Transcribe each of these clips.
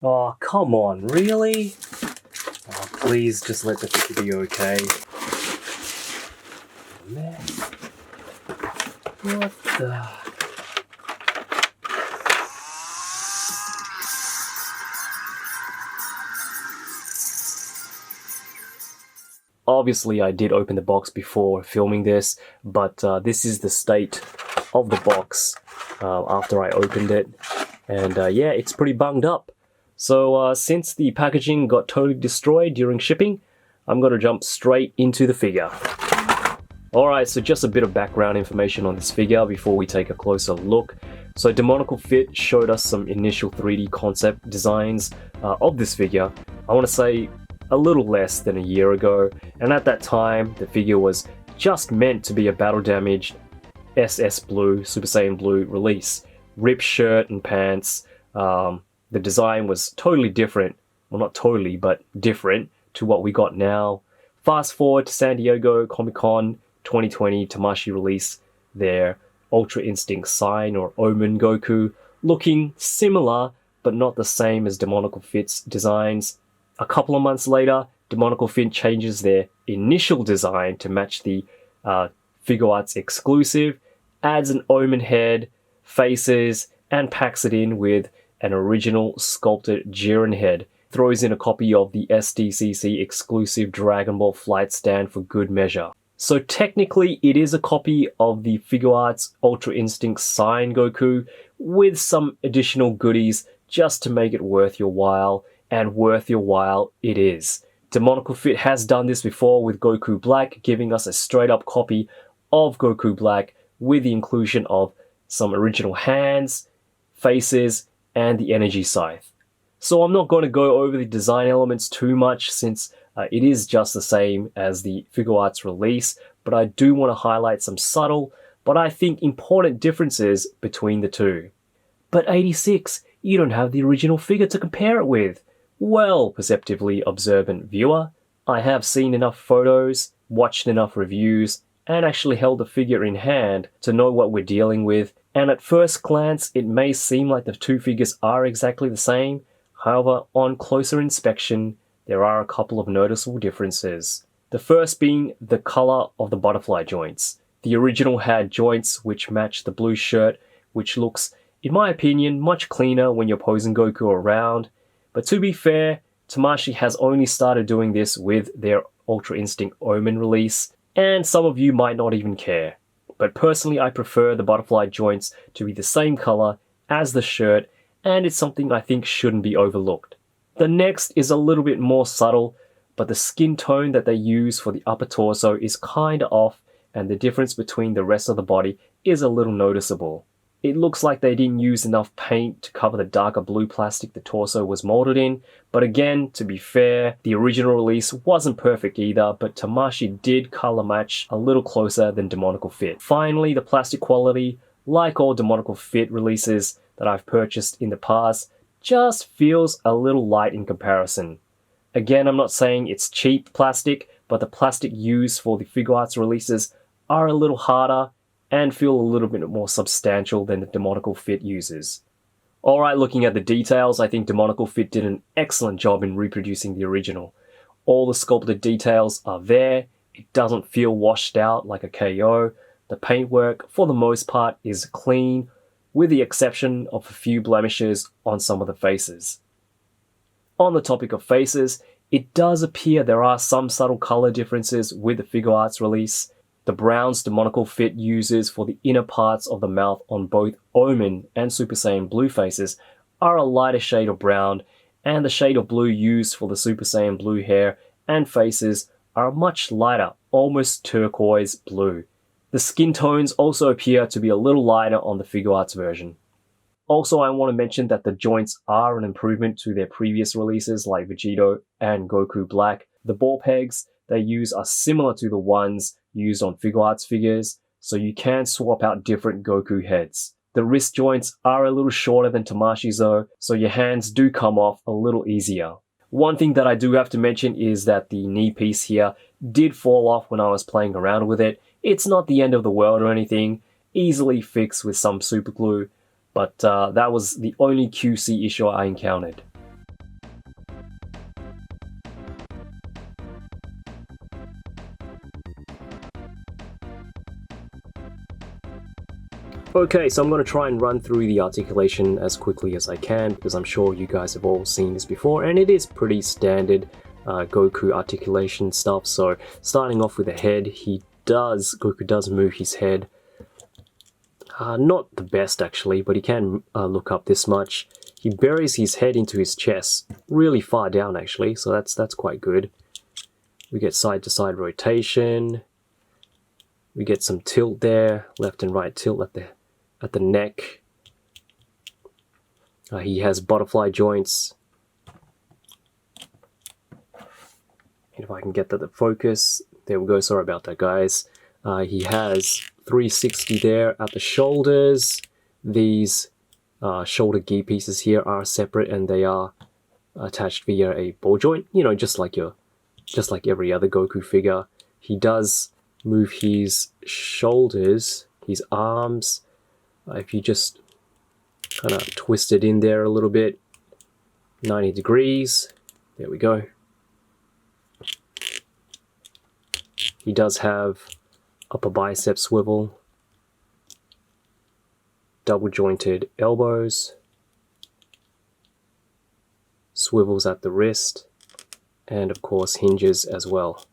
Oh, come on, really? Oh, please just let the figure be okay. Man. What the... Obviously, I did open the box before filming this, but this is the state of the box after I opened it. And yeah, it's pretty bunged up. So since the packaging got totally destroyed during shipping, I'm going to jump straight into the figure. Alright, so just a bit of background information on this figure before we take a closer look. So Demoniacal Fit showed us some initial 3D concept designs of this figure. I want to say a little less than a year ago, and at that time the figure was just meant to be a battle damaged SS Blue, Super Saiyan Blue release. Ripped shirt and pants. The design was totally different, well not totally, but different to what we got now. Fast forward to San Diego Comic-Con 2020, Tamashii released their Ultra Instinct Sign or Omen Goku, looking similar but not the same as Demoniacal Fit's designs. A couple of months later, Demoniacal Fit changes their initial design to match the Figuarts exclusive, adds an Omen head, faces, and packs it in with an original sculpted Jiren head. Throws in a copy of the SDCC exclusive Dragon Ball Flight stand for good measure. So technically it is a copy of the Figuarts Ultra Instinct Sign Goku with some additional goodies just to make it worth your while. And worth your while it is. Demoniacal Fit has done this before with Goku Black, giving us a straight up copy of Goku Black with the inclusion of some original hands, faces, and the energy scythe. So I'm not going to go over the design elements too much since it is just the same as the Figuarts release, but I do want to highlight some subtle, but I think important differences between the two. But 86, you don't have the original figure to compare it with. Well, perceptively observant viewer, I have seen enough photos, watched enough reviews, and actually held the figure in hand to know what we're dealing with, and at first glance it may seem like the two figures are exactly the same. However, on closer inspection, there are a couple of noticeable differences. The first being the color of the butterfly joints. The original had joints which match the blue shirt, which looks, in my opinion, much cleaner when you're posing Goku around. But to be fair, Tamashii has only started doing this with their Ultra Instinct Omen release, and some of you might not even care. But personally, I prefer the butterfly joints to be the same color as the shirt, and it's something I think shouldn't be overlooked. The next is a little bit more subtle, but the skin tone that they use for the upper torso is kinda off, and the difference between the rest of the body is a little noticeable. It looks like they didn't use enough paint to cover the darker blue plastic the torso was molded in, but again, to be fair, the original release wasn't perfect either, but Tamashii did color match a little closer than Demoniacal Fit. Finally, the plastic quality, like all Demoniacal Fit releases that I've purchased in the past, just feels a little light in comparison. Again, I'm not saying it's cheap plastic, but the plastic used for the Figuarts releases are a little harder and feel a little bit more substantial than the Demoniacal Fit uses. Alright, looking at the details, I think Demoniacal Fit did an excellent job in reproducing the original. All the sculpted details are there, it doesn't feel washed out like a KO, the paintwork for the most part is clean, with the exception of a few blemishes on some of the faces. On the topic of faces, it does appear there are some subtle color differences with the Figuarts release. The browns Demoniacal Fit uses for the inner parts of the mouth on both Omen and Super Saiyan Blue faces are a lighter shade of brown, and the shade of blue used for the Super Saiyan Blue hair and faces are much lighter, almost turquoise blue. The skin tones also appear to be a little lighter on the Figuarts version. Also, I want to mention that the joints are an improvement to their previous releases like Vegito and Goku Black. The ball pegs they use are similar to the ones used on Figuarts figures, so you can swap out different Goku heads. The wrist joints are a little shorter than Tamashii's though, so your hands do come off a little easier. One thing that I do have to mention is that the knee piece here did fall off when I was playing around with it. It's not the end of the world or anything, easily fixed with some super glue, but that was the only QC issue I encountered. Okay, so I'm going to try and run through the articulation as quickly as I can, because I'm sure you guys have all seen this before, and it is pretty standard Goku articulation stuff. So starting off with the head, Goku does move his head. Not the best actually, but he can look up this much. He buries his head into his chest, really far down actually, so that's quite good. We get side to side rotation. We get some tilt there, left and right tilt at the neck. He has butterfly joints. If I can get that to focus, there we go. Sorry about that, guys. He has 360 there at the shoulders. These shoulder gi pieces here are separate and they are attached via a ball joint. You know, just like every other Goku figure. He does move his shoulders, his arms. If you just kind of twist it in there a little bit, 90 degrees. There we go. He does have upper bicep swivel, double jointed elbows, swivels at the wrist, and of course hinges as well.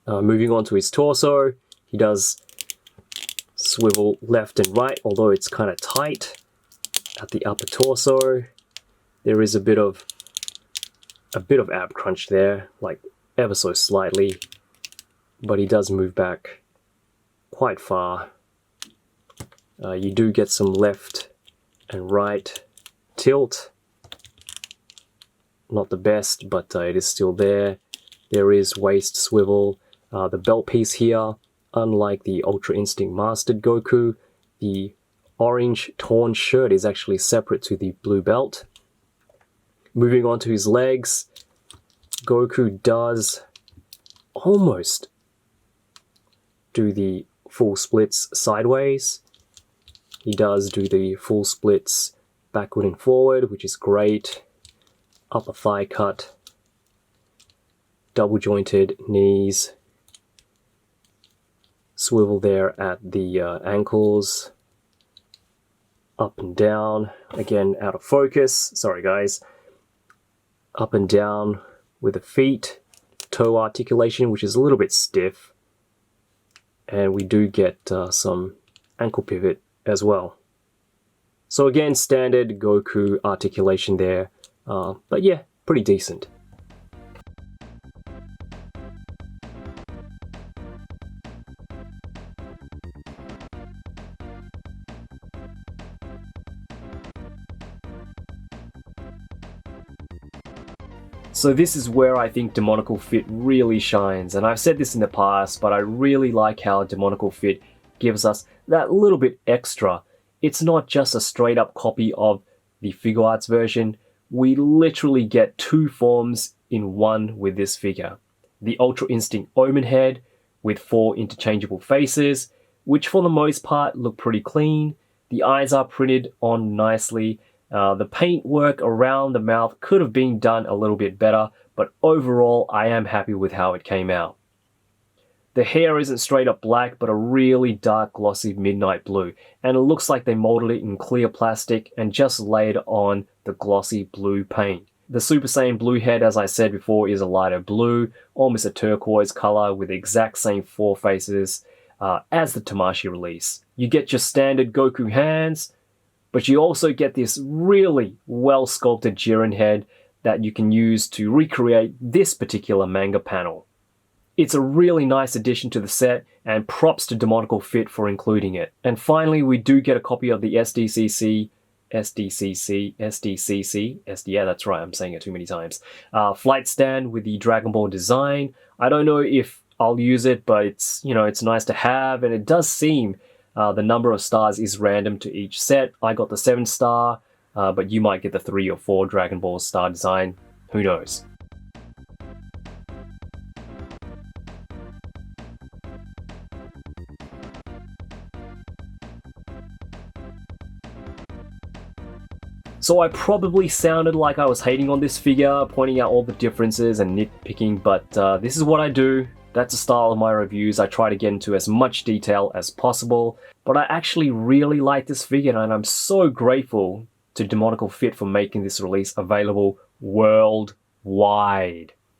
Moving on to his torso, he does swivel left and right, although it's kind of tight at the upper torso. There is a bit of ab crunch there, like ever so slightly, but he does move back quite far. You do get some left and right tilt. Not the best, but it is still there. There is waist swivel. The belt piece here, unlike the Ultra Instinct Mastered Goku, the orange torn shirt is actually separate to the blue belt. Moving on to his legs, Goku does almost do the full splits sideways. He does do the full splits backward and forward, which is great. Upper thigh cut, double jointed knees, swivel there at the ankles, up and down, again out of focus, sorry guys, up and down with the feet, toe articulation, which is a little bit stiff, and we do get some ankle pivot as well. So again, standard Goku articulation there, but yeah, pretty decent. So this is where I think Demoniacal Fit really shines, and I've said this in the past, but I really like how Demoniacal Fit gives us that little bit extra. It's not just a straight up copy of the Figuarts version. We literally get two forms in one with this figure. The Ultra Instinct Omen head with 4 interchangeable faces, which for the most part look pretty clean. The eyes are printed on nicely. The paint work around the mouth could have been done a little bit better, but overall I am happy with how it came out. The hair isn't straight up black, but a really dark glossy midnight blue, and it looks like they molded it in clear plastic and just laid on the glossy blue paint. The Super Saiyan blue head, as I said before, is a lighter blue, almost a turquoise color with the exact same 4 faces as the Tamashii release. You get your standard Goku hands, but you also get this really well sculpted Jiren head that you can use to recreate this particular manga panel. It's a really nice addition to the set, and props to Demoniacal Fit for including it. And finally, we do get a copy of the SDCC, yeah, that's right, I'm saying it too many times, flight stand with the Dragon Ball design. I don't know if I'll use it, but it's, you know, it's nice to have, and it does seem the number of stars is random to each set. I got the 7-star, but you might get the 3 or 4 Dragon Ball star design, who knows. So I probably sounded like I was hating on this figure, pointing out all the differences and nitpicking, but this is what I do. That's the style of my reviews. I try to get into as much detail as possible, but I actually really like this figure, and I'm so grateful to Demoniacal Fit for making this release available worldwide.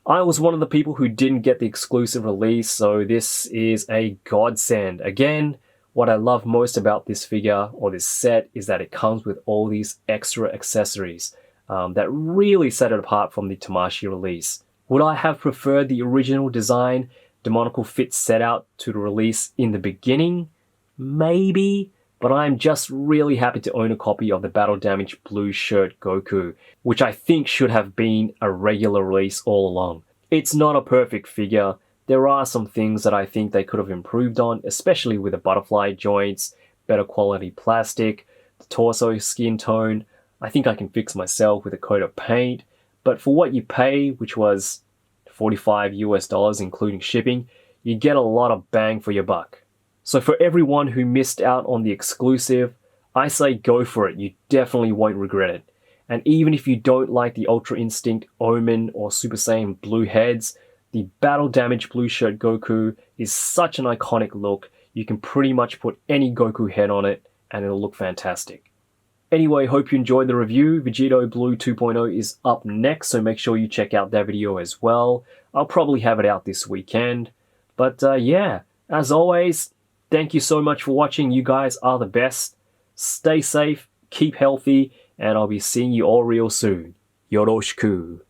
I was one of the people who didn't get the exclusive release, so this is a godsend. Again, what I love most about this figure or this set is that it comes with all these extra accessories that really set it apart from the Tamashii release. Would I have preferred the original design Demoniacal Fit set out to release in the beginning? Maybe, but I'm just really happy to own a copy of the Battle Damage Blue Shirt Goku, which I think should have been a regular release all along. It's not a perfect figure. There are some things that I think they could have improved on, especially with the butterfly joints, better quality plastic, the torso skin tone. I think I can fix myself with a coat of paint, but for what you pay, which was $45 US including shipping, you get a lot of bang for your buck. So for everyone who missed out on the exclusive, I say go for it. You definitely won't regret it. And even if you don't like the Ultra Instinct, Omen, or Super Saiyan Blue heads, the Battle Damage Blue Shirt Goku is such an iconic look. You can pretty much put any Goku head on it and it'll look fantastic. Anyway, hope you enjoyed the review. Vegito Blue 2.0 is up next, so make sure you check out that video as well. I'll probably have it out this weekend. But yeah, as always, thank you so much for watching. You guys are the best. Stay safe, keep healthy, and I'll be seeing you all real soon. Yoroshiku.